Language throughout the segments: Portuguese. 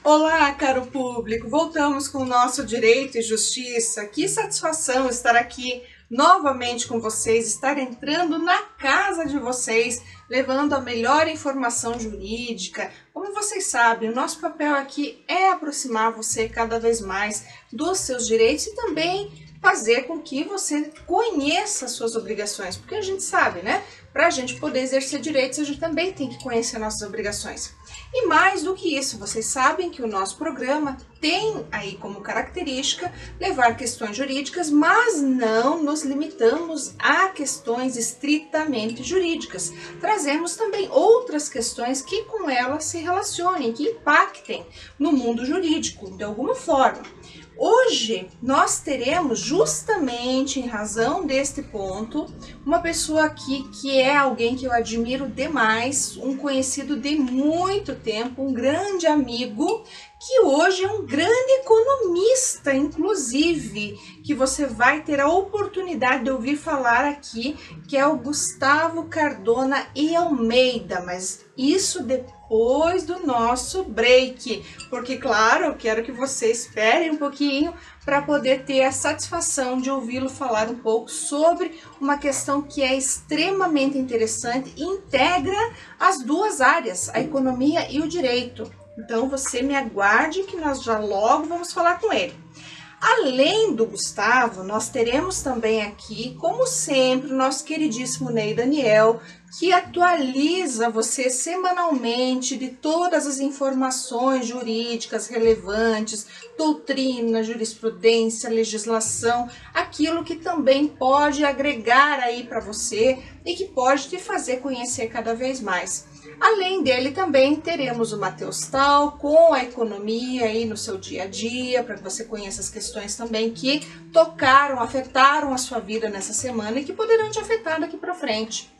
Olá, caro público! Voltamos com o nosso Direito e Justiça. Que satisfação estar aqui novamente com vocês, estar entrando na casa de vocês, levando a melhor informação jurídica. Como vocês sabem, o nosso papel aqui é aproximar você cada vez mais dos seus direitos e também fazer com que você conheça as suas obrigações, porque a gente sabe, né? Para a gente poder exercer direitos, a gente também tem que conhecer nossas obrigações. E mais do que isso, vocês sabem que o nosso programa tem aí como característica levar questões jurídicas, mas não nos limitamos a questões estritamente jurídicas. Trazemos também outras questões que com elas se relacionem, que impactem no mundo jurídico de alguma forma. Hoje nós teremos, justamente em razão deste ponto, uma pessoa aqui que é alguém que eu admiro demais, um conhecido de muito tempo, um grande amigo, que hoje é um grande economista, inclusive, que você vai ter a oportunidade de ouvir falar aqui, que é o Gustavo Cardona e Almeida, mas isso depois do nosso break, porque claro, eu quero que você espere um pouquinho para poder ter a satisfação de ouvi-lo falar um pouco sobre uma questão que é extremamente interessante e integra as duas áreas, a economia e o direito. Então você me aguarde que nós já logo vamos falar com ele. Além do Gustavo, nós teremos também aqui, como sempre, o nosso queridíssimo Ney Daniel, que atualiza você semanalmente de todas as informações jurídicas relevantes, doutrina, jurisprudência, legislação, aquilo que também pode agregar aí para você e que pode te fazer conhecer cada vez mais. Além dele também teremos o Matheus Tal com a economia aí no seu dia a dia, para que você conheça as questões também que tocaram, afetaram a sua vida nessa semana e que poderão te afetar daqui para frente.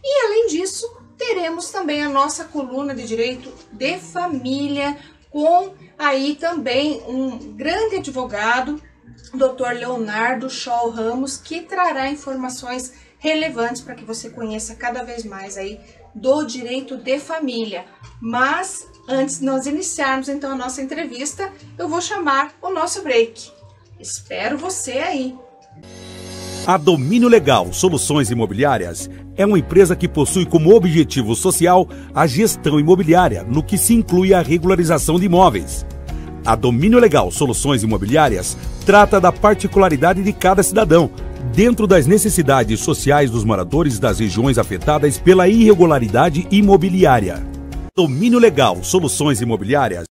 E além disso, teremos também a nossa coluna de direito de família com aí também um grande advogado, Dr. Leonardo Scholl Ramos, que trará informações relevantes para que você conheça cada vez mais aí do direito de família. Mas antes de nós iniciarmos então a nossa entrevista, eu vou chamar o nosso break. Espero você aí. A Domínio Legal Soluções Imobiliárias é uma empresa que possui como objetivo social a gestão imobiliária, no que se inclui a regularização de imóveis. A Domínio Legal Soluções Imobiliárias trata da particularidade de cada cidadão, dentro das necessidades sociais dos moradores das regiões afetadas pela irregularidade imobiliária. Domínio Legal Soluções Imobiliárias.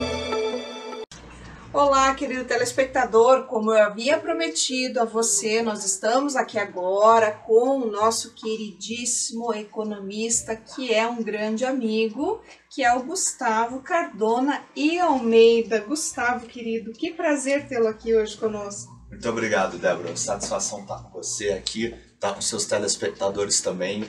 Olá, querido telespectador, como eu havia prometido a você, nós estamos aqui agora com o nosso queridíssimo economista, que é um grande amigo, que é o Gustavo Cardona e Almeida. Gustavo, querido, que prazer tê-lo aqui hoje conosco. Muito obrigado, Débora. Satisfação estar com você aqui, estar com seus telespectadores também.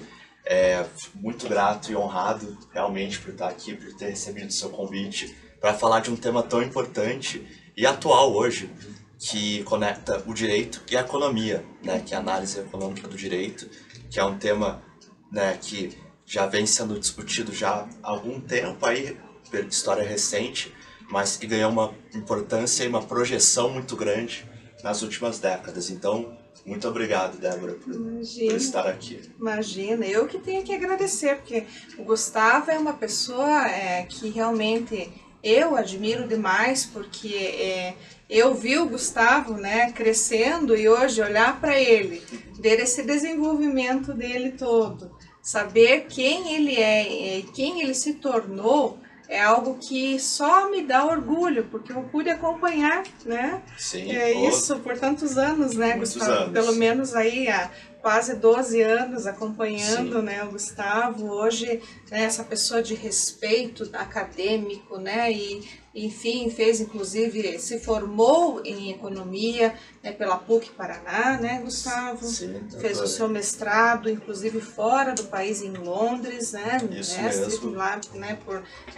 Muito grato e honrado realmente por estar aqui, por ter recebido o seu convite para falar de um tema tão importante e atual hoje, que conecta o direito e a economia, né, que é a análise econômica do direito, que é um tema, né, que já vem sendo discutido já há algum tempo aí, pela história recente, mas que ganhou uma importância e uma projeção muito grande nas últimas décadas. Então, muito obrigado, Débora, por estar aqui. Imagina, eu que tenho que agradecer, porque o Gustavo é uma pessoa que realmente eu admiro demais, porque eu vi o Gustavo, né, crescendo e hoje olhar para ele, ver esse desenvolvimento dele todo, saber quem ele é e quem ele se tornou, é algo que só me dá orgulho, porque eu pude acompanhar, né? Sim, isso por tantos anos, né, Gustavo? Anos. Pelo menos aí quase 12 anos acompanhando, né, o Gustavo, hoje, né, essa pessoa de respeito acadêmico, né, e enfim, fez inclusive, se formou em economia, né, pela PUC Paraná, né, Gustavo? Sim, fez o seu mestrado, inclusive fora do país, em Londres, né, Isso mestre mesmo. lá, né,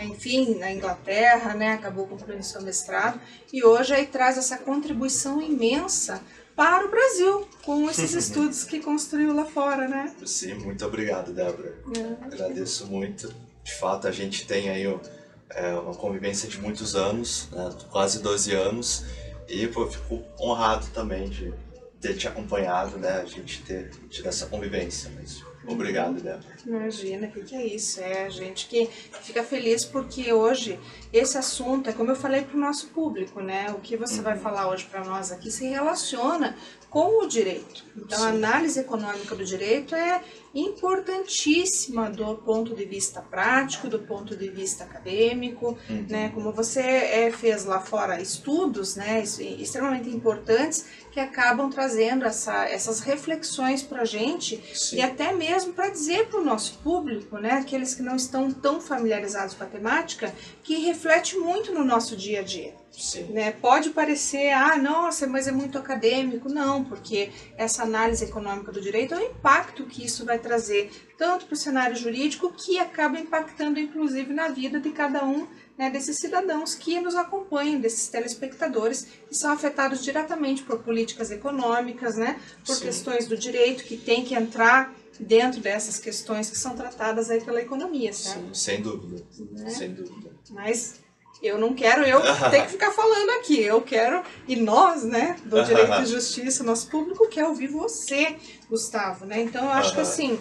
enfim, na Inglaterra, né, acabou concluindo seu mestrado, e hoje aí traz essa contribuição imensa para o Brasil, com esses estudos que construiu lá fora, né? Sim, muito obrigado, Débora. Agradeço muito. De fato, a gente tem aí uma convivência de muitos anos, né, quase 12 anos, e pô, eu fico honrado também de ter te acompanhado, né, a gente ter tido essa convivência. Mas obrigado, Débora. Imagina, o que é isso? É a gente que fica feliz porque hoje esse assunto, é como eu falei para o nosso público, né? O que você vai falar hoje para nós aqui se relaciona com o direito. Então, a análise econômica do direito é importantíssima do ponto de vista prático, do ponto de vista acadêmico, né? Como você fez lá fora estudos, né, extremamente importantes que acabam trazendo essas reflexões para a gente. Sim. E até mesmo para dizer para o nosso público, né, aqueles que não estão tão familiarizados com a temática, que reflete muito no nosso dia a dia. Sim. Né? Pode parecer, nossa, mas é muito acadêmico. Não, porque essa análise econômica do direito é o impacto que isso vai trazer, tanto para o cenário jurídico, que acaba impactando inclusive na vida de cada um, né, desses cidadãos que nos acompanham, desses telespectadores, que são afetados diretamente por políticas econômicas, né, por Sim. questões do direito, que tem que entrar dentro dessas questões que são tratadas aí pela economia, certo? Sim, sem dúvida, Né? sem dúvida. Mas eu não quero ter que ficar falando aqui, eu quero, e nós, né, do Direito e Justiça, nosso público quer ouvir você, Gustavo, né, então eu acho que assim,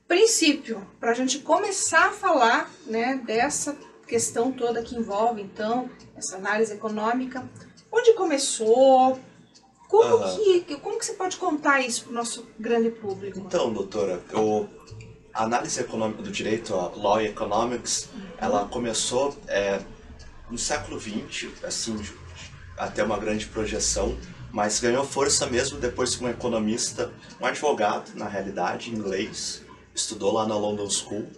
princípio, para a gente começar a falar, né, dessa questão toda que envolve, então, essa análise econômica, onde começou, como que você pode contar isso para o nosso grande público? Então, doutora, a análise econômica do direito, a Law Economics, ela começou no século XX, assim, até uma grande projeção, mas ganhou força mesmo depois que um economista, um advogado, na realidade, inglês, estudou lá na London School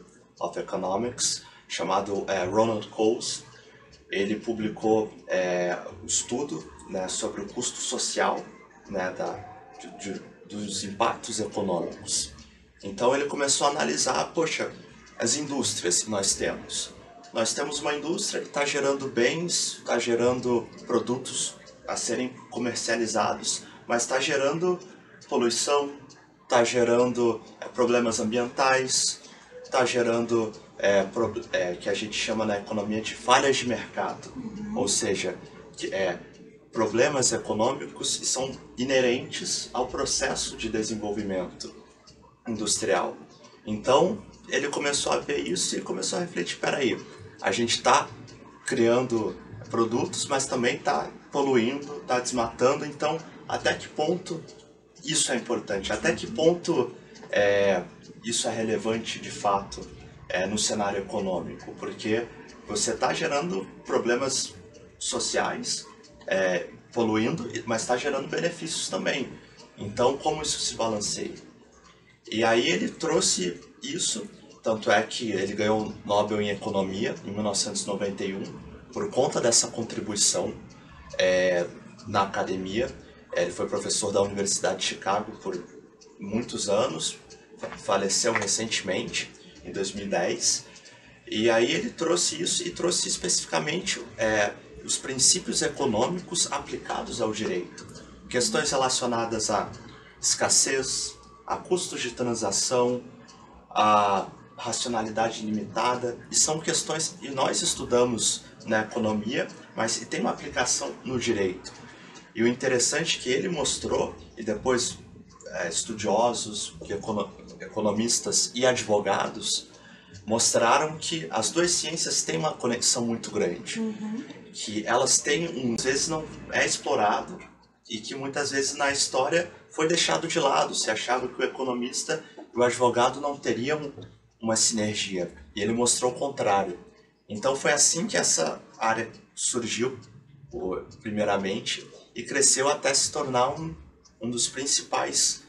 of Economics, chamado Ronald Coase. Ele publicou um estudo, né, sobre o custo social, né, dos impactos econômicos. Então ele começou a analisar, poxa, as indústrias que nós temos. Nós temos uma indústria que está gerando bens, está gerando produtos a serem comercializados, mas está gerando poluição, está gerando problemas ambientais, está gerando que a gente chama na economia de falhas de mercado, ou seja, problemas econômicos que são inerentes ao processo de desenvolvimento industrial. Então ele começou a ver isso e começou a refletir, peraí, a gente está criando produtos, mas também está poluindo, está desmatando, então até que ponto isso é importante? Até que ponto isso é relevante de fato no cenário econômico? Porque você está gerando problemas sociais, poluindo, mas está gerando benefícios também. Então, como isso se balanceia? E aí ele trouxe isso, tanto é que ele ganhou o Nobel em Economia em 1991, por conta dessa contribuição na academia. Ele foi professor da Universidade de Chicago por muitos anos, faleceu recentemente, em 2010. E aí ele trouxe isso e trouxe especificamente os princípios econômicos aplicados ao direito. Questões relacionadas à escassez, a custos de transação, a racionalidade limitada, e são questões que nós estudamos na economia, mas tem uma aplicação no direito. E o interessante é que ele mostrou, e depois estudiosos, economistas e advogados mostraram que as duas ciências têm uma conexão muito grande, que elas têm, às vezes não é explorado, e que muitas vezes na história foi deixado de lado, se achava que o economista e o advogado não teriam uma sinergia, e ele mostrou o contrário. Então foi assim que essa área surgiu, primeiramente, e cresceu até se tornar um dos principais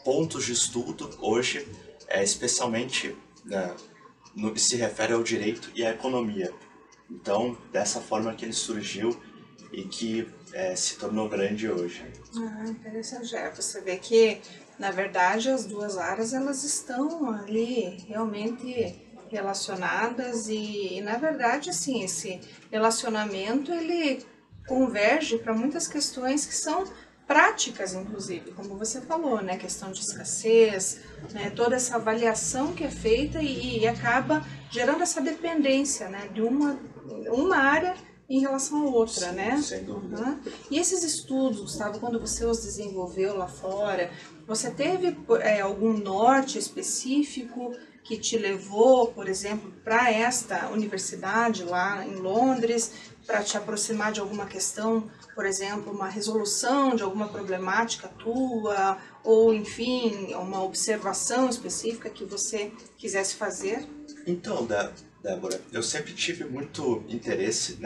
pontos de estudo hoje, especialmente no que se refere ao direito e à economia. Então, dessa forma que ele surgiu e que se tornou grande hoje. Interessante. Você vê que, na verdade, as duas áreas elas estão ali realmente relacionadas e na verdade, assim, esse relacionamento ele converge para muitas questões que são práticas, inclusive, como você falou, né, questão de escassez, né, toda essa avaliação que é feita e acaba gerando essa dependência, né, de uma área em relação à outra, Sim, né? Sem dúvida. E esses estudos, Gustavo, quando você os desenvolveu lá fora, você teve algum norte específico que te levou, por exemplo, para esta universidade lá em Londres, para te aproximar de alguma questão, por exemplo, uma resolução de alguma problemática tua, ou enfim, uma observação específica que você quisesse fazer? Então, Débora, eu sempre tive muito interesse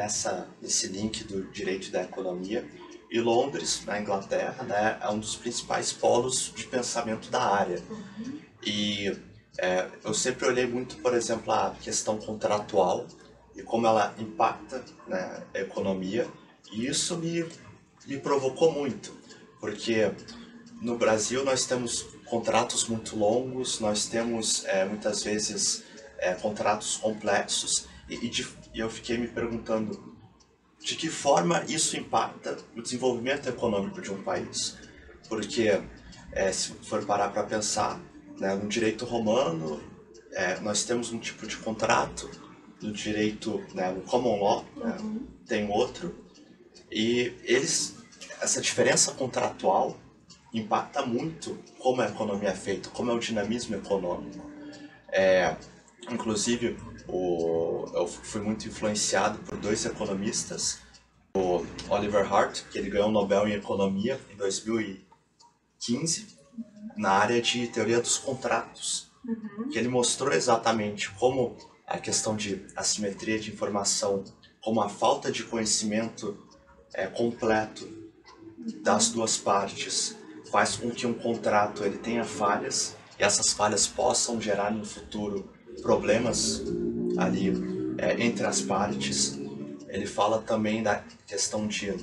nesse link do direito e da economia, e Londres, na Inglaterra, né, é um dos principais polos de pensamento da área. E eu sempre olhei muito, por exemplo, a questão contratual e como ela impacta, né, a economia, e isso me provocou muito, porque no Brasil nós temos contratos muito longos, nós temos muitas vezes contratos complexos, e eu fiquei me perguntando de que forma isso impacta o desenvolvimento econômico de um país. Porque se for parar para pensar, né, no direito romano nós temos um tipo de contrato, no direito, né, no common law, né, tem outro, e essa diferença contratual impacta muito como a economia é feita, como é o dinamismo econômico. Inclusive, eu fui muito influenciado por dois economistas, o Oliver Hart, que ele ganhou o Nobel em Economia em 2015, na área de teoria dos contratos, que ele mostrou exatamente como a questão de assimetria de informação, como a falta de conhecimento completo das duas partes faz com que um contrato ele tenha falhas, e essas falhas possam gerar no futuro problemas ali entre as partes. Ele fala também da questão de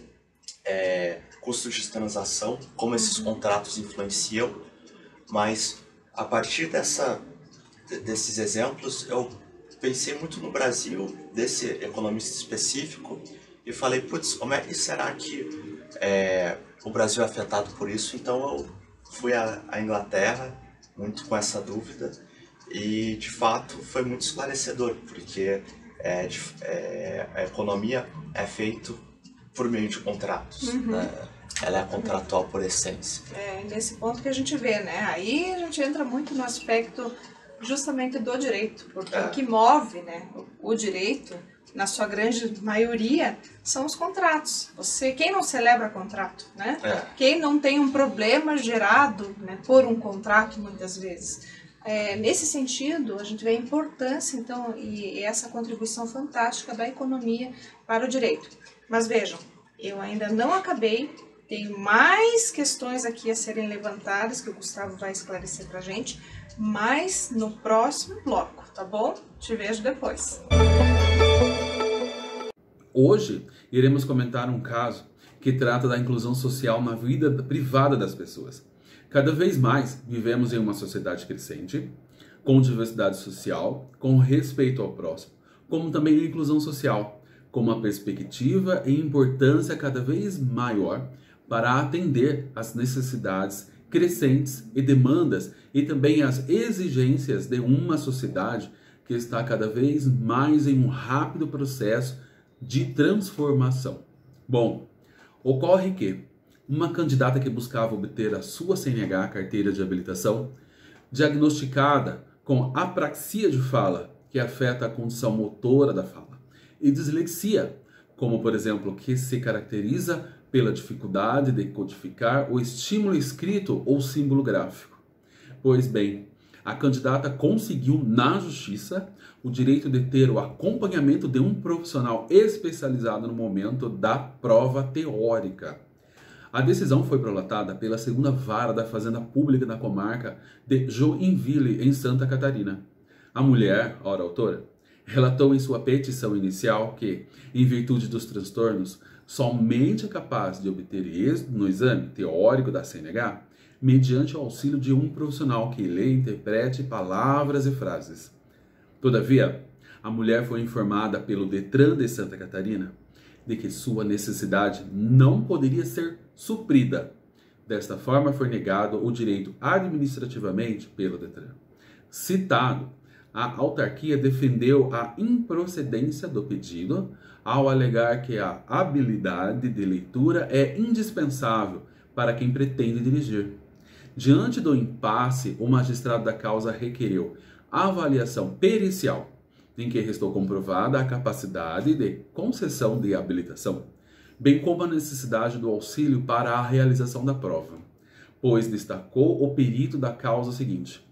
custos de transação, como esses contratos influenciam, mas a partir desses exemplos eu pensei muito no Brasil, desse economista específico, e falei, putz, como é que será que o Brasil é afetado por isso? Então eu fui à Inglaterra muito com essa dúvida, e de fato foi muito esclarecedor, porque a economia é feita por meio de contratos, né? Ela é contratual por essência. Nesse ponto que a gente vê, né? Aí a gente entra muito no aspecto justamente do direito, porque o que move, né, o direito, na sua grande maioria, são os contratos. Quem não celebra contrato, né? Quem não tem um problema gerado, né, por um contrato, muitas vezes. Nesse sentido, a gente vê a importância, então, e essa contribuição fantástica da economia para o direito. Mas vejam, eu ainda não acabei, tenho mais questões aqui a serem levantadas, que o Gustavo vai esclarecer para a gente, mas no próximo bloco, tá bom? Te vejo depois. Hoje, iremos comentar um caso que trata da inclusão social na vida privada das pessoas. Cada vez mais vivemos em uma sociedade crescente, com diversidade social, com respeito ao próximo, como também a inclusão social, com uma perspectiva e importância cada vez maior para atender às necessidades crescentes e demandas e também às exigências de uma sociedade que está cada vez mais em um rápido processo de transformação. Bom, ocorre que uma candidata que buscava obter a sua CNH, carteira de habilitação, diagnosticada com apraxia de fala, que afeta a condição motora da fala, e dislexia, como por exemplo, que se caracteriza pela dificuldade de codificar o estímulo escrito ou símbolo gráfico. Pois bem, a candidata conseguiu na justiça o direito de ter o acompanhamento de um profissional especializado no momento da prova teórica. A decisão foi prolatada pela segunda vara da Fazenda Pública da comarca de Joinville, em Santa Catarina. A mulher, ora autora, relatou em sua petição inicial que, em virtude dos transtornos, somente é capaz de obter êxito no exame teórico da CNH mediante o auxílio de um profissional que lhe interprete palavras e frases. Todavia, a mulher foi informada pelo Detran de Santa Catarina de que sua necessidade não poderia ser suprida. Desta forma, foi negado o direito administrativamente pelo Detran. Citado, a autarquia defendeu a improcedência do pedido ao alegar que a habilidade de leitura é indispensável para quem pretende dirigir. Diante do impasse, o magistrado da causa requeriu avaliação pericial, em que restou comprovada a capacidade de concessão de habilitação, bem como a necessidade do auxílio para a realização da prova, pois destacou o perito da causa o seguinte: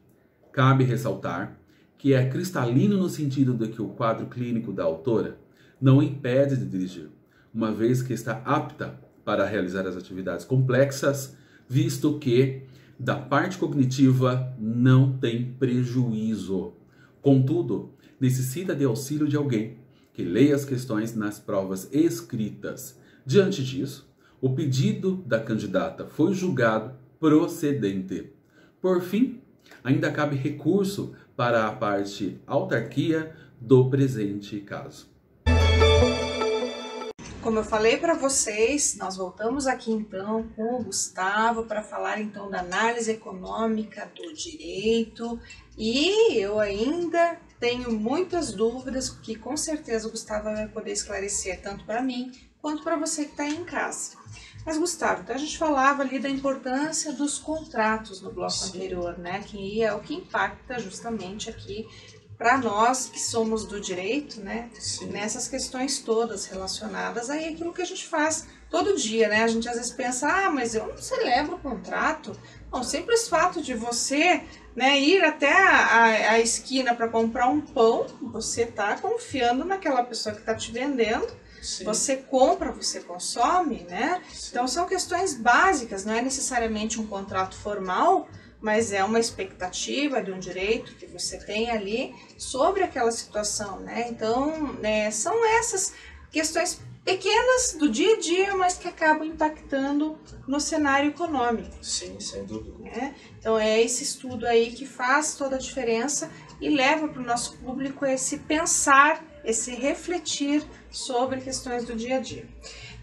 cabe ressaltar que é cristalino no sentido de que o quadro clínico da autora não impede de dirigir, uma vez que está apta para realizar as atividades complexas, visto que da parte cognitiva não tem prejuízo. Contudo, necessita de auxílio de alguém que leia as questões nas provas escritas. Diante disso, o pedido da candidata foi julgado procedente. Por fim, ainda cabe recurso para a parte autarquia do presente caso. Como eu falei para vocês, nós voltamos aqui então com o Gustavo para falar então da análise econômica do direito, e eu ainda tenho muitas dúvidas que com certeza o Gustavo vai poder esclarecer tanto para mim quanto para você que está aí em casa. Mas Gustavo, então a gente falava ali da importância dos contratos no bloco anterior, né? Que é o que impacta justamente aqui para nós que somos do direito, né? Sim. Nessas questões todas relacionadas aí aquilo que a gente faz todo dia, né? A gente às vezes pensa, mas eu não celebro o contrato. Não, o simples fato de você, né, ir até a esquina para comprar um pão, você está confiando naquela pessoa que está te vendendo. Sim. Você compra, você consome, né? Sim. Então são questões básicas, não é necessariamente um contrato formal, mas é uma expectativa de um direito que você tem ali sobre aquela situação, né? Então, são essas questões pequenas do dia a dia, mas que acabam impactando no cenário econômico. Sim, sem dúvida. Né? Então é esse estudo aí que faz toda a diferença e leva para o nosso público esse pensar, esse refletir sobre questões do dia a dia.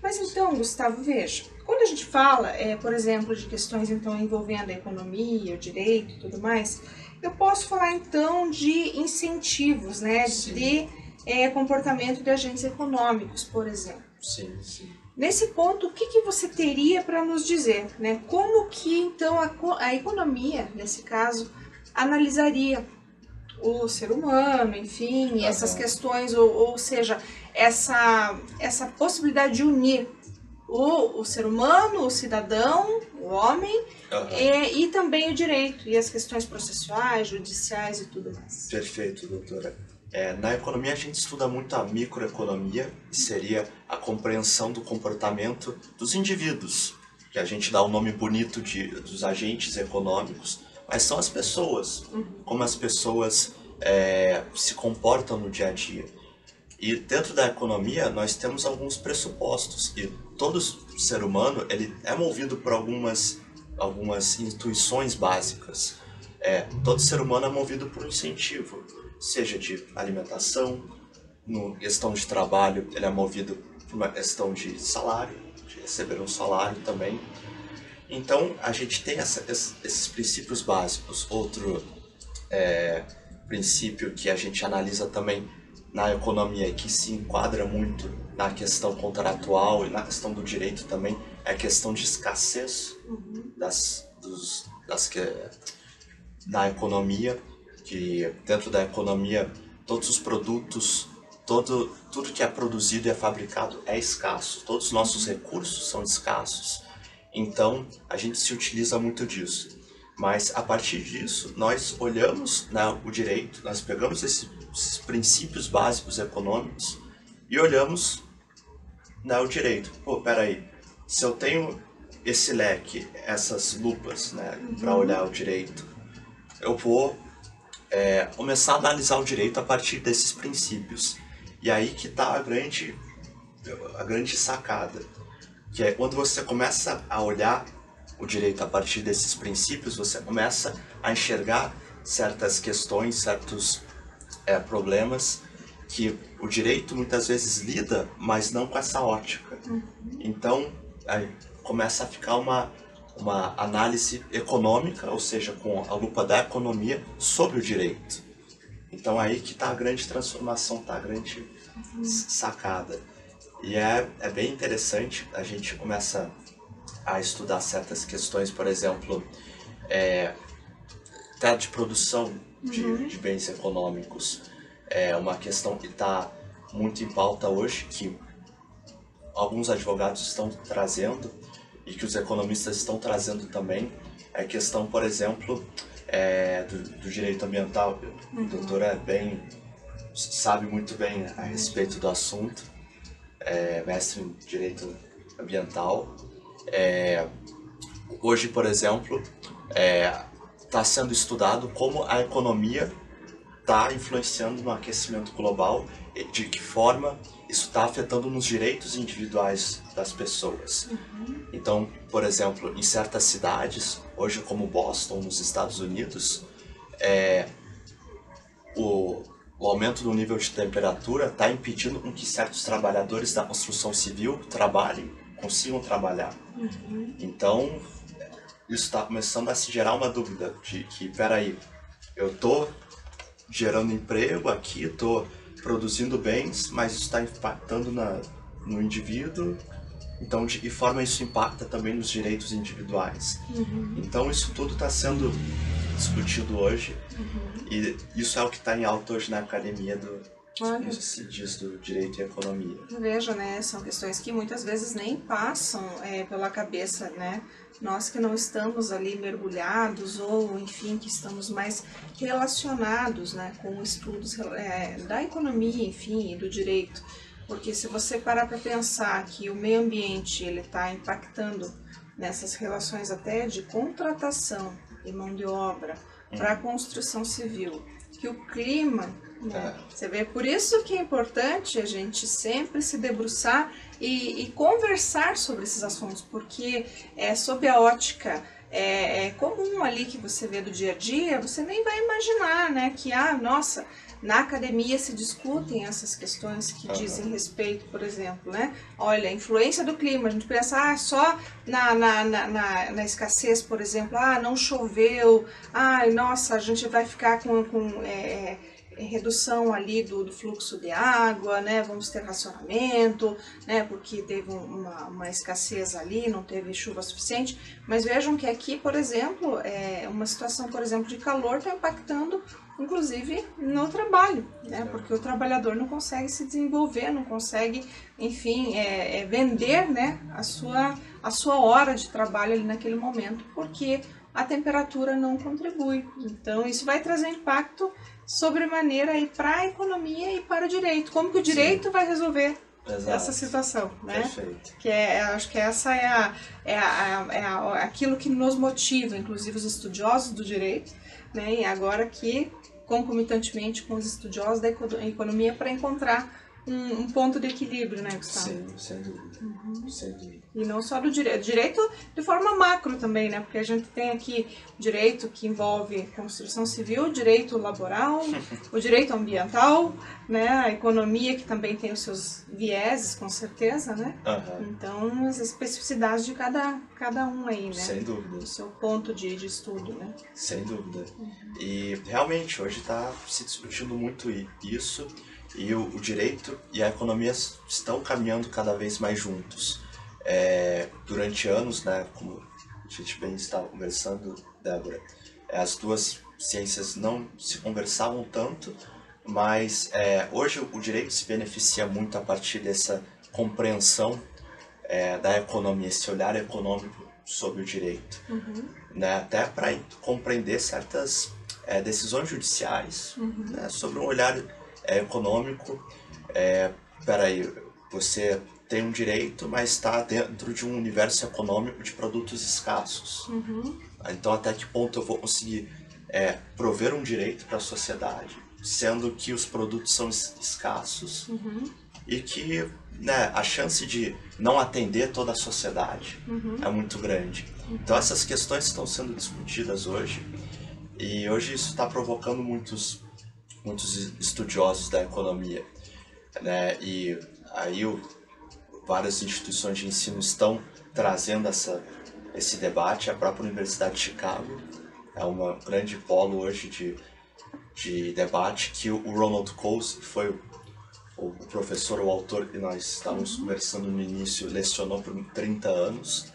Mas então, Gustavo, veja, quando a gente fala, por exemplo, de questões então envolvendo a economia, o direito e tudo mais, eu posso falar então de incentivos, né, de comportamento de agentes econômicos, por exemplo. Sim, sim. Nesse ponto, o que você teria para nos dizer, né? Como que então a economia, nesse caso, analisaria o ser humano, enfim, essas questões, ou seja, essa possibilidade de unir o ser humano, o cidadão, o homem, e também o direito, e as questões processuais, judiciais e tudo mais. Perfeito, doutora. Na economia a gente estuda muito a microeconomia, que seria a compreensão do comportamento dos indivíduos, que a gente dá o nome bonito dos agentes econômicos, mas são as pessoas, como as pessoas se comportam no dia a dia. E dentro da economia nós temos alguns pressupostos, e todo ser humano ele é movido por algumas intuições básicas. Todo ser humano é movido por um incentivo, seja de alimentação, no questão de trabalho ele é movido por uma questão de salário, de receber um salário também. Então a gente tem esses princípios básicos. Outro princípio que a gente analisa também na economia, que se enquadra muito na questão contratual e na questão do direito também, é a questão de escassez na economia, que dentro da economia todos os produtos, tudo que é produzido e é fabricado é escasso, todos os nossos recursos são escassos, então a gente se utiliza muito disso. Mas a partir disso nós olhamos o direito, nós pegamos esses princípios básicos econômicos e olhamos o direito. Peraí, se eu tenho esse leque, essas lupas, né, para olhar o direito, eu vou começar a analisar o direito a partir desses princípios. E aí que está a grande sacada, que é quando você começa a olhar o direito a partir desses princípios, você começa a enxergar certas questões, certos problemas que o direito muitas vezes lida, mas não com essa ótica. Então, aí começa a ficar uma análise econômica, ou seja, com a lupa da economia sobre o direito. Então aí que está a grande transformação, está a grande sacada. E é bem interessante, a gente começa a estudar certas questões, por exemplo, até de produção de bens econômicos. É uma questão que está muito em pauta hoje, que alguns advogados estão trazendo e que os economistas estão trazendo também. É a questão, por exemplo, do direito ambiental. O doutor sabe muito bem a respeito do assunto, mestre em direito ambiental. Hoje, por exemplo, está sendo estudado como a economia está influenciando no aquecimento global e de que forma isso está afetando nos direitos individuais das pessoas. Então, por exemplo, em certas cidades, hoje como Boston, nos Estados Unidos, o aumento do nível de temperatura está impedindo com que certos trabalhadores da construção civil consigam trabalhar. Então, isso está começando a se gerar uma dúvida de que, peraí, eu estou gerando emprego aqui, estou produzindo bens, mas isso está impactando no indivíduo. Então, de que forma isso impacta também nos direitos individuais? Então, isso tudo está sendo discutido hoje, e isso é o que está em alta hoje na academia do direito e economia. Veja, né, são questões que muitas vezes nem passam pela cabeça, né? Nós que não estamos ali mergulhados ou, enfim, que estamos mais relacionados, né, com estudos da economia, enfim, e do direito. Porque se você parar para pensar que o meio ambiente ele está impactando nessas relações até de contratação e mão de obra para a construção civil, que o clima, né, você vê, por isso que é importante a gente sempre se debruçar e conversar sobre esses assuntos, porque sob a ótica comum ali que você vê do dia a dia, você nem vai imaginar, né, que, nossa, na academia se discutem essas questões que dizem respeito, por exemplo, né? Olha, a influência do clima, a gente pensa só na escassez, por exemplo, não choveu, nossa, a gente vai ficar com redução ali do fluxo de água, né? Vamos ter racionamento, né? Porque teve uma escassez ali, não teve chuva suficiente. Mas vejam que aqui, por exemplo, uma situação, por exemplo, de calor está impactando, inclusive, no trabalho, né? Porque o trabalhador não consegue se desenvolver, não consegue, enfim, vender, né? a sua hora de trabalho ali naquele momento, porque a temperatura não contribui. Então, isso vai trazer impacto sobremaneira aí para a economia e para o direito. Como que o direito vai resolver essa situação, né? Perfeito. Acho que essa aquilo que nos motiva, inclusive os estudiosos do direito, né? E agora que concomitantemente com os estudiosos da economia para encontrar um ponto de equilíbrio, né, Gustavo? Sim, sem dúvida. Sem dúvida. E não só do direito de forma macro também, né? Porque a gente tem aqui direito que envolve construção civil, direito laboral, o direito ambiental, né? A economia que também tem os seus vieses, com certeza, né? Então, as especificidades de cada um aí, né? Sem dúvida. O seu ponto de estudo, né? Sem dúvida. E realmente, hoje está se discutindo muito isso, e o direito e a economia estão caminhando cada vez mais juntos. Durante anos, né, como a gente bem estava conversando, Débora, as duas ciências não se conversavam tanto, mas hoje o direito se beneficia muito a partir dessa compreensão da economia, esse olhar econômico sobre o direito, né, até para compreender certas decisões judiciais, né, sobre um olhar econômico. Peraí, você tem um direito, mas está dentro de um universo econômico de produtos escassos. Então, até que ponto eu vou conseguir prover um direito para a sociedade, sendo que os produtos são escassos e que, né, a chance de não atender toda a sociedade é muito grande. Então, essas questões estão sendo discutidas hoje, e hoje isso está provocando muitos estudiosos da economia, né? E aí várias instituições de ensino estão trazendo esse debate. A própria Universidade de Chicago é um grande polo hoje de debate, que o Ronald Coase, que foi o professor, o autor que nós estávamos conversando no início, lecionou por 30 anos,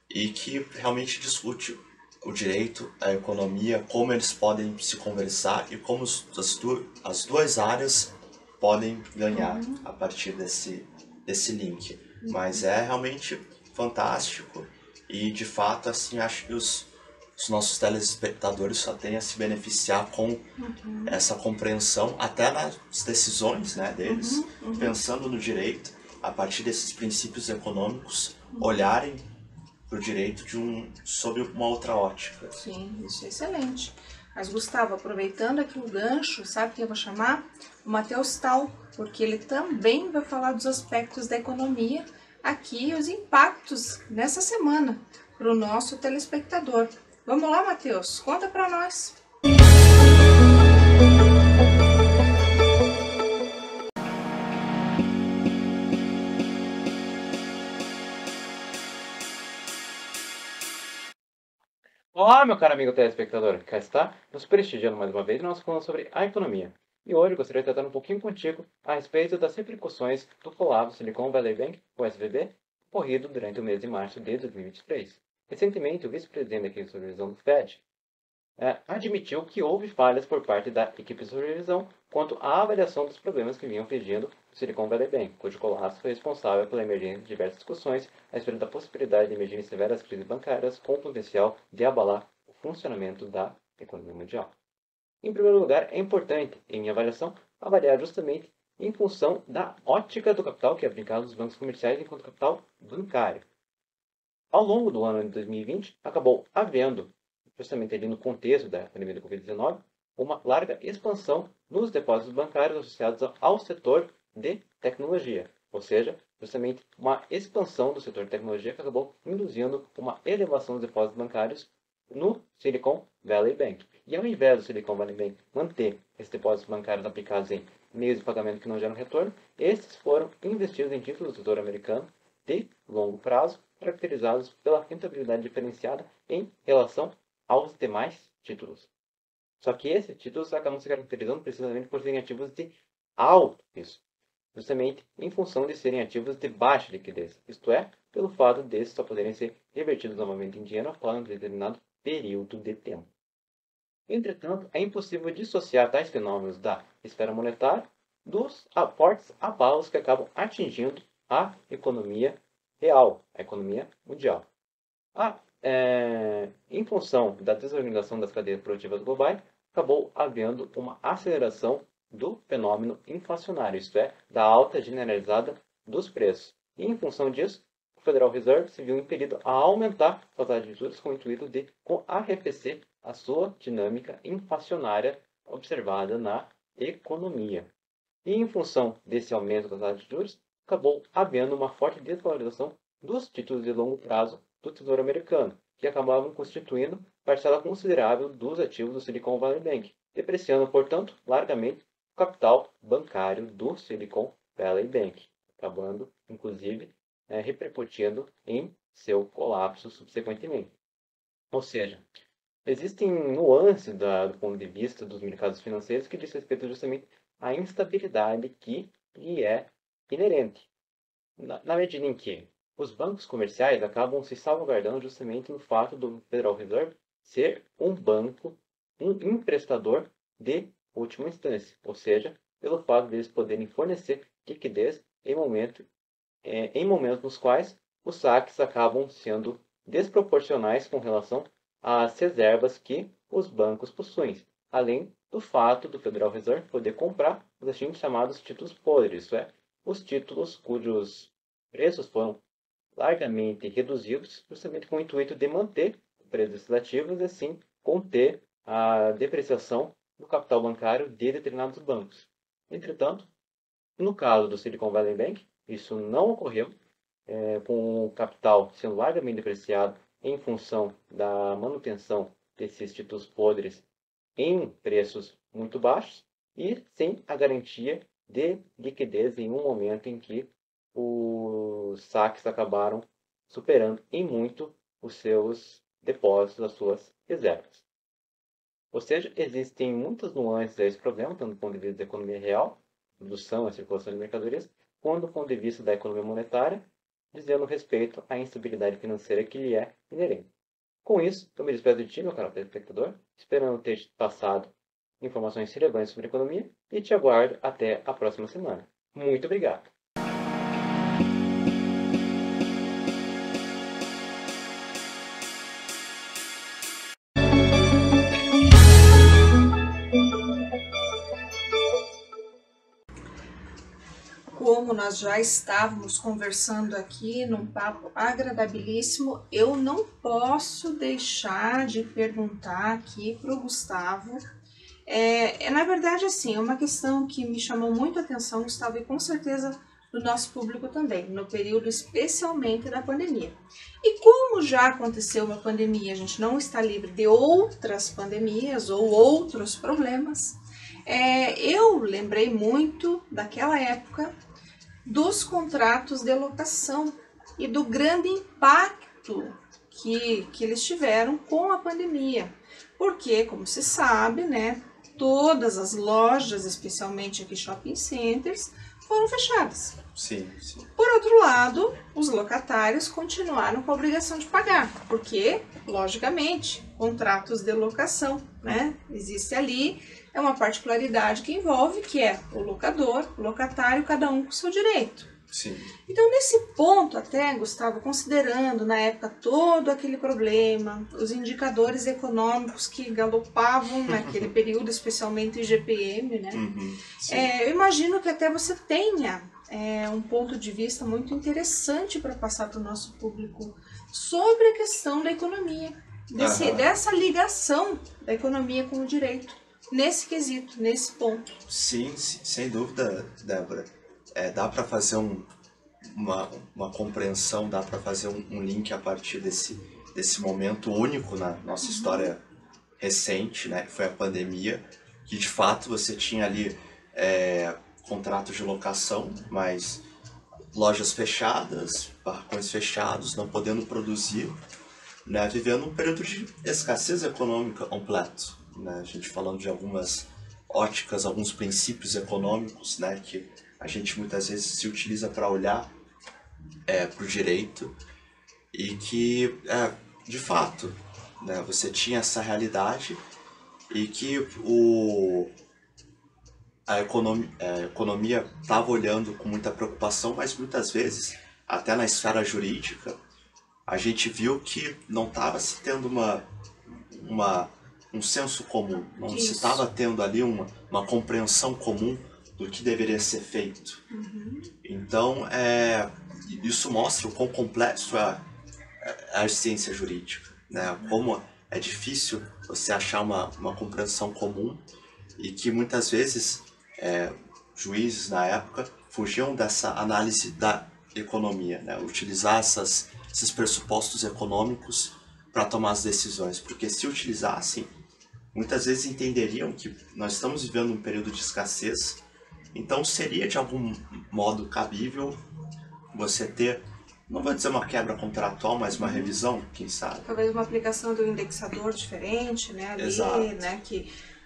e que realmente discute o direito, a economia, como eles podem se conversar e como as duas áreas podem ganhar a partir desse link. Mas é realmente fantástico, e de fato, assim, acho que os nossos telespectadores só têm a se beneficiar com essa compreensão, até nas decisões, né, deles, pensando no direito, a partir desses princípios econômicos, olharem para o direito sob uma outra ótica. Sim, isso é excelente. Mas, Gustavo, aproveitando aqui o gancho, sabe quem eu vou chamar? O Matheus Tal, porque ele também vai falar dos aspectos da economia aqui, os impactos nessa semana para o nosso telespectador. Vamos lá, Matheus, conta para nós. Olá, meu caro amigo telespectador, cá está, nos prestigiando mais uma vez, nós falamos sobre a economia. E hoje eu gostaria de tratar um pouquinho contigo a respeito das repercussões do colapso Silicon Valley Bank, o SVB, ocorrido durante o mês de março de 2023. Recentemente, o vice-presidente aqui de supervisão do Fed admitiu que houve falhas por parte da equipe de supervisão quanto à avaliação dos problemas que vinham pedindo o Silicon Valley Bank, cujo colapso foi responsável pela emergência de diversas discussões a respeito da possibilidade de emergir severas crises bancárias com o potencial de abalar o funcionamento da economia mundial. Em primeiro lugar, é importante, em minha avaliação, avaliar justamente em função da ótica do capital que é aplicado nos bancos comerciais enquanto capital bancário. Ao longo do ano de 2020, acabou havendo, justamente ali no contexto da pandemia da Covid-19, uma larga expansão nos depósitos bancários associados ao setor de tecnologia, ou seja, justamente uma expansão do setor de tecnologia que acabou induzindo uma elevação dos depósitos bancários no Silicon Valley Bank. E ao invés do Silicon Valley Bank manter esses depósitos bancários aplicados em meios de pagamento que não geram retorno, esses foram investidos em títulos do Tesouro Americano de longo prazo, caracterizados pela rentabilidade diferenciada em relação aos demais títulos. Só que esses títulos acabam se caracterizando precisamente por serem ativos de alto risco, justamente em função de serem ativos de baixa liquidez, isto é, pelo fato desses só poderem ser revertidos novamente em dinheiro após um determinado período de tempo. Entretanto, é impossível dissociar tais fenômenos da esfera monetária dos fortes abalos que acabam atingindo a economia real, a economia mundial. Em função da desorganização das cadeias produtivas globais, acabou havendo uma aceleração do fenômeno inflacionário, isto é, da alta generalizada dos preços. E em função disso, o Federal Reserve se viu impelido a aumentar suas taxas de juros com o intuito de arrefecer a sua dinâmica inflacionária observada na economia. E em função desse aumento das taxas de juros, acabou havendo uma forte desvalorização dos títulos de longo prazo do Tesouro Americano, que acabavam constituindo parcela considerável dos ativos do Silicon Valley Bank, depreciando, portanto, largamente o capital bancário do Silicon Valley Bank, acabando, inclusive, repercutindo em seu colapso subsequentemente. Ou seja, existem nuances do ponto de vista dos mercados financeiros que diz respeito justamente à instabilidade que lhe é inerente, na medida em que os bancos comerciais acabam se salvaguardando justamente no fato do Federal Reserve ser um banco, um emprestador de última instância, ou seja, pelo fato deles poderem fornecer liquidez em momentos nos quais os saques acabam sendo desproporcionais com relação às reservas que os bancos possuem, além do fato do Federal Reserve poder comprar os assim chamados títulos podres, isso é, os títulos cujos preços foram largamente reduzidos, justamente com o intuito de manter preços relativos e assim conter a depreciação do capital bancário de determinados bancos. Entretanto, no caso do Silicon Valley Bank, isso não ocorreu, com o capital sendo largamente depreciado em função da manutenção desses títulos podres em preços muito baixos e sem a garantia de liquidez em um momento em que os saques acabaram superando em muito os seus depósitos, as suas reservas. Ou seja, existem muitas nuances a esse problema, tanto do ponto de vista da economia real, produção e circulação de mercadorias, quanto do ponto de vista da economia monetária, dizendo respeito à instabilidade financeira que lhe é inerente. Com isso, eu me despeço de ti, meu caro telespectador, esperando ter passado informações relevantes sobre economia e te aguardo até a próxima semana. Muito obrigado! Como nós já estávamos conversando aqui num papo agradabilíssimo, eu não posso deixar de perguntar aqui para o Gustavo. Na verdade, assim, é uma questão que me chamou muito a atenção, Gustavo, e com certeza do nosso público também, no período especialmente da pandemia. E como já aconteceu uma pandemia, a gente não está livre de outras pandemias ou outros problemas, eu lembrei muito daquela época dos contratos de locação e do grande impacto que eles tiveram com a pandemia. Porque, como se sabe, né, todas as lojas, especialmente aqui shopping centers, foram fechadas. Sim, sim. Por outro lado, os locatários continuaram com a obrigação de pagar, porque, logicamente, contratos de locação, né, existe ali, é uma particularidade que envolve, que é o locador, o locatário, cada um com seu direito. Sim. Então, nesse ponto até, Gustavo, considerando na época todo aquele problema, os indicadores econômicos que galopavam naquele período, especialmente o IGPM, né? Eu imagino que até você tenha um ponto de vista muito interessante para passar para o nosso público sobre a questão da economia, dessa ligação da economia com o direito, nesse quesito, nesse ponto. Sim, sem dúvida, Débora. Dá para fazer uma compreensão, dá para fazer um link a partir desse momento único na nossa história recente, né, que foi a pandemia, que de fato você tinha ali contratos de locação, mas lojas fechadas, barracões fechados, não podendo produzir, né, vivendo um período de escassez econômica completo, né, a gente falando de algumas óticas, alguns princípios econômicos, né, que a gente muitas vezes se utiliza para olhar para o direito e que, de fato, né, você tinha essa realidade e que a economia estava olhando com muita preocupação, mas muitas vezes, até na esfera jurídica, a gente viu que não estava se tendo um senso comum, não se estava tendo ali uma compreensão comum do que deveria ser feito. Então, isso mostra o quão complexo é a ciência jurídica, né? Como é difícil você achar uma compreensão comum e que muitas vezes juízes na época fugiam dessa análise da economia, né? Utilizar esses pressupostos econômicos para tomar as decisões, porque se utilizassem, muitas vezes entenderiam que nós estamos vivendo um período de escassez. Então seria de algum modo cabível você ter, não vou dizer uma quebra contratual, mas uma revisão, quem sabe? Talvez uma aplicação do indexador diferente, né? Ali, Exato. Né?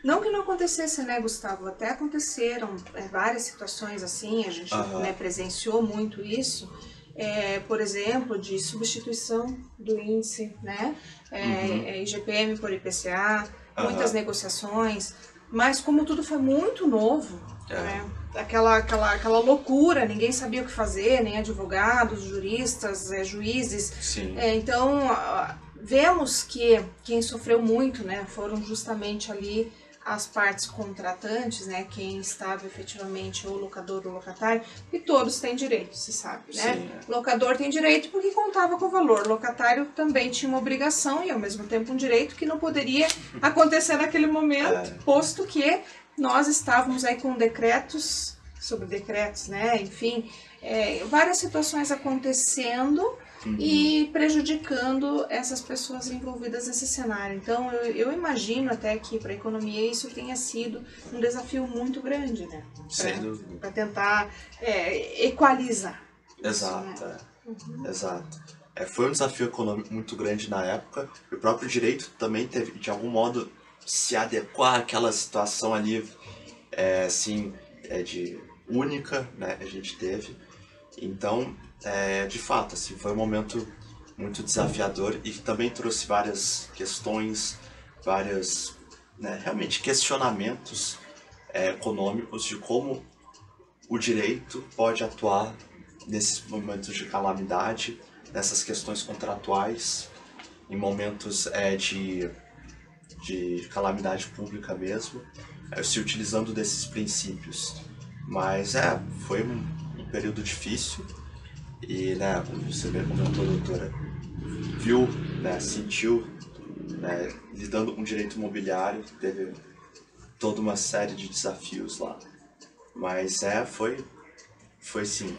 Não que não acontecesse, né, Gustavo? Até aconteceram várias situações assim, a gente né, presenciou muito isso. Por exemplo, de substituição do índice, né? IGPM por IPCA, muitas negociações, mas como tudo foi muito novo, né? Aquela loucura, ninguém sabia o que fazer, nem advogados, juristas, juízes. Sim. Então, vemos que quem sofreu muito, né, foram justamente ali as partes contratantes, né, quem estava efetivamente ou locador ou locatário, e todos têm direito, se sabe, né? Sim. Locador tem direito porque contava com o valor, locatário também tinha uma obrigação e ao mesmo tempo um direito que não poderia acontecer naquele momento, posto que nós estávamos aí com decretos, sobre decretos, né, enfim, várias situações acontecendo e prejudicando essas pessoas envolvidas nesse cenário. Então, eu imagino até que para a economia isso tenha sido um desafio muito grande, né? Sem dúvida. Para tentar equalizar. Exato, Isso, né? Exato. Foi um desafio econômico muito grande na época. O próprio direito também teve, de algum modo, se adequar àquela situação ali, de única, né, a gente teve. Então, de fato, assim, foi um momento muito desafiador e que também trouxe várias questões, realmente questionamentos econômicos de como o direito pode atuar nesses momentos de calamidade, nessas questões contratuais, em momentos de calamidade pública mesmo, se utilizando desses princípios. Mas foi um período difícil e, né, como você bem comentou, doutora, viu, né, sentiu, né, lidando com direito imobiliário, teve toda uma série de desafios lá. Mas foi sim.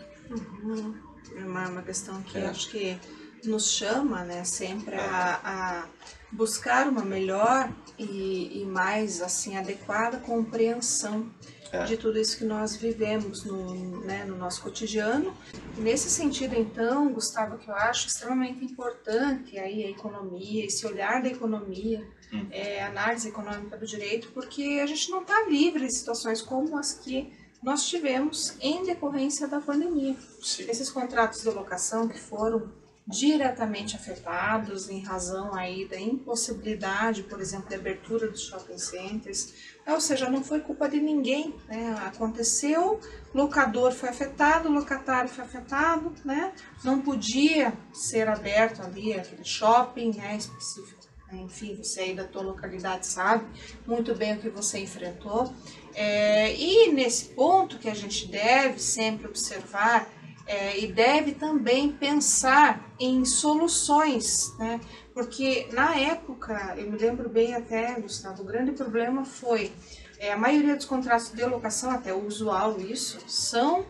É uma questão que acho que nos chama, né, sempre a buscar uma melhor e mais assim adequada compreensão de tudo isso que nós vivemos no nosso cotidiano. Nesse sentido, então, Gustavo, que eu acho extremamente importante aí a economia, esse olhar da economia, a análise econômica do direito, porque a gente não está livre de situações como as que nós tivemos em decorrência da pandemia. Sim. Esses contratos de locação que foram diretamente afetados em razão aí da impossibilidade, por exemplo, de abertura dos shopping centers, ou seja, não foi culpa de ninguém, né? Aconteceu, locador foi afetado, locatário foi afetado, né? Não podia ser aberto ali aquele shopping, né, específico. Enfim, você aí da tua localidade sabe muito bem o que você enfrentou. E nesse ponto que a gente deve sempre observar e deve também pensar em soluções, né? Porque na época, eu me lembro bem até, Gustavo, o grande problema foi a maioria dos contratos de locação, até o usual isso, são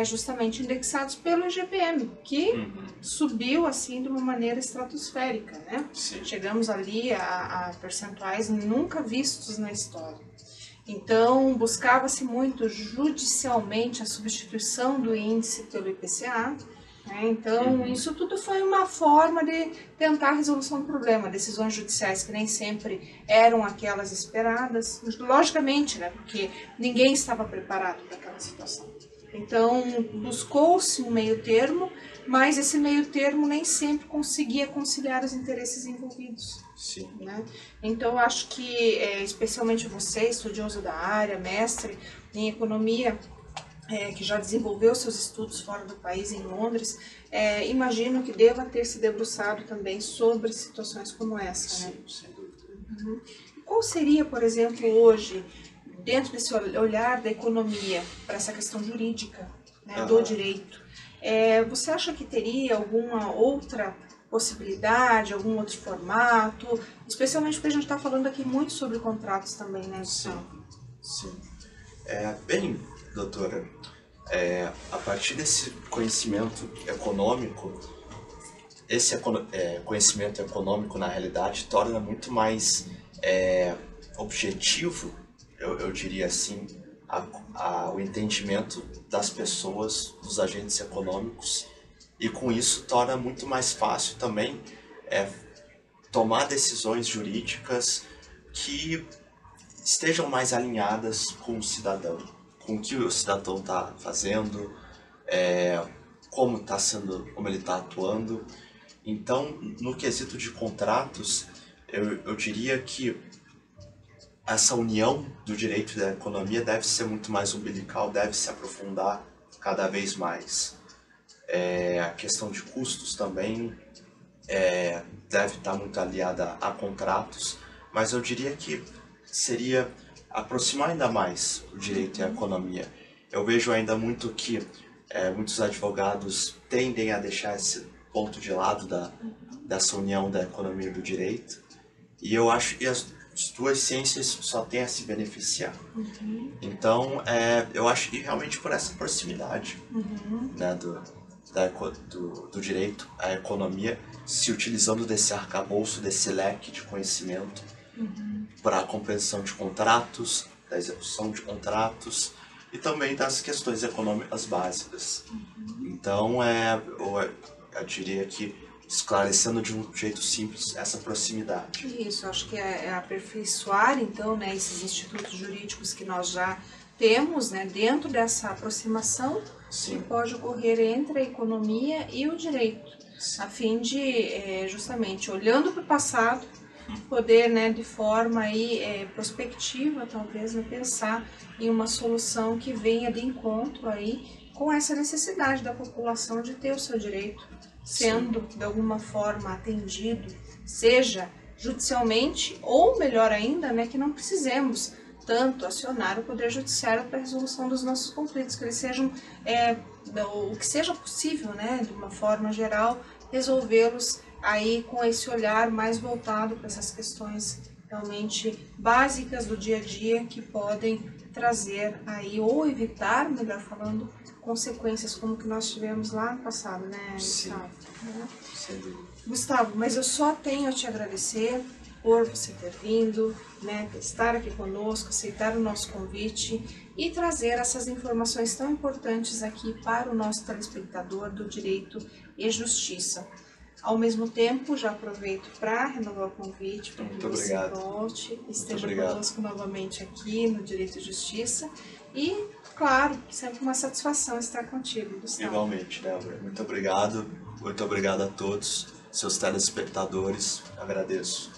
justamente indexados pelo IGPM, que subiu assim de uma maneira estratosférica, né? Sim. Chegamos ali a percentuais nunca vistos na história. Então, buscava-se muito judicialmente a substituição do índice pelo IPCA. Né? Então, isso tudo foi uma forma de tentar a resolução do problema. Decisões judiciais que nem sempre eram aquelas esperadas, logicamente, né? Porque ninguém estava preparado para aquela situação. Então, buscou-se um meio termo, mas esse meio termo nem sempre conseguia conciliar os interesses envolvidos. Sim. Né? Então, eu acho que, especialmente você, estudioso da área, mestre em economia, que já desenvolveu seus estudos fora do país, em Londres, imagino que deva ter se debruçado também sobre situações como essa. Né? Sim, sem dúvida. Qual seria, por exemplo, hoje, dentro desse olhar da economia, para essa questão jurídica, né, do direito, você acha que teria alguma outra possibilidade, algum outro formato, especialmente porque a gente está falando aqui muito sobre contratos também, né, Gustavo? Sim. Bem, doutora, a partir desse conhecimento econômico, esse conhecimento econômico, na realidade, torna muito mais objetivo, eu diria assim, o entendimento das pessoas, dos agentes econômicos, e com isso torna muito mais fácil também tomar decisões jurídicas que estejam mais alinhadas com o cidadão, com o que o cidadão está fazendo, como ele está atuando. Então, no quesito de contratos, eu diria que essa união do direito e da economia deve ser muito mais umbilical, deve se aprofundar cada vez mais. A questão de custos também deve estar muito aliada a contratos, mas eu diria que seria aproximar ainda mais o direito e a economia. Eu vejo ainda muito que muitos advogados tendem a deixar esse ponto de lado dessa união da economia e do direito, e eu acho que as duas ciências só têm a se beneficiar. Então, eu acho que realmente por essa proximidade, né, do direito à economia, se utilizando desse arcabouço, desse leque de conhecimento para a compreensão de contratos, da execução de contratos e também das questões econômicas básicas. Então, eu diria que esclarecendo de um jeito simples essa proximidade. Isso, acho que é aperfeiçoar, então, né, esses institutos jurídicos que nós já temos, né, dentro dessa aproximação que pode ocorrer entre a economia e o direito, a fim de, justamente, olhando para o passado, poder, né, de forma aí, prospectiva, talvez, né, pensar em uma solução que venha de encontro aí com essa necessidade da população de ter o seu direito sendo, de alguma forma, atendido, seja judicialmente ou, melhor ainda, né, que não precisemos tanto acionar o Poder Judiciário para a resolução dos nossos conflitos, que eles sejam, o que seja possível, né, de uma forma geral, resolvê-los aí com esse olhar mais voltado para essas questões realmente básicas do dia a dia que podem trazer aí, ou evitar, melhor falando, consequências como que nós tivemos lá no passado, né, Gustavo? Gustavo, mas eu só tenho a te agradecer por você ter vindo, né, estar aqui conosco, aceitar o nosso convite e trazer essas informações tão importantes aqui para o nosso telespectador do Direito e Justiça. Ao mesmo tempo, já aproveito para renovar o convite, para que você volte, esteja conosco novamente aqui no Direito e Justiça. E, claro, sempre uma satisfação estar contigo, Gustavo. Igualmente, Débora. Muito obrigado a todos, seus telespectadores, agradeço.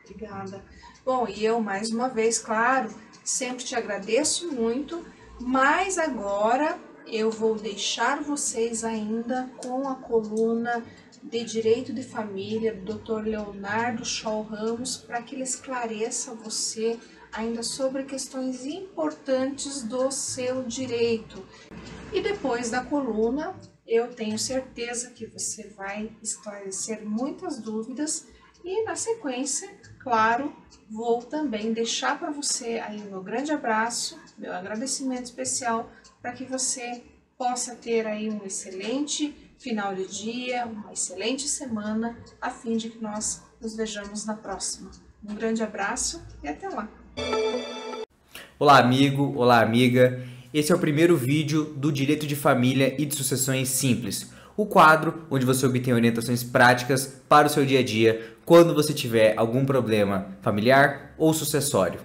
Obrigada. Bom, e eu, mais uma vez, claro, sempre te agradeço muito, mas agora eu vou deixar vocês ainda com a coluna de Direito de Família do Dr. Leonardo Scholl Ramos, para que ele esclareça você ainda sobre questões importantes do seu direito. E depois da coluna, eu tenho certeza que você vai esclarecer muitas dúvidas e, na sequência, claro, vou também deixar para você aí o meu grande abraço, meu agradecimento especial, para que você possa ter aí um excelente final de dia, uma excelente semana, a fim de que nós nos vejamos na próxima. Um grande abraço e até lá! Olá amigo, olá amiga, esse é o primeiro vídeo do Direito de Família e de Sucessões Simples, o quadro onde você obtém orientações práticas para o seu dia a dia quando você tiver algum problema familiar ou sucessório.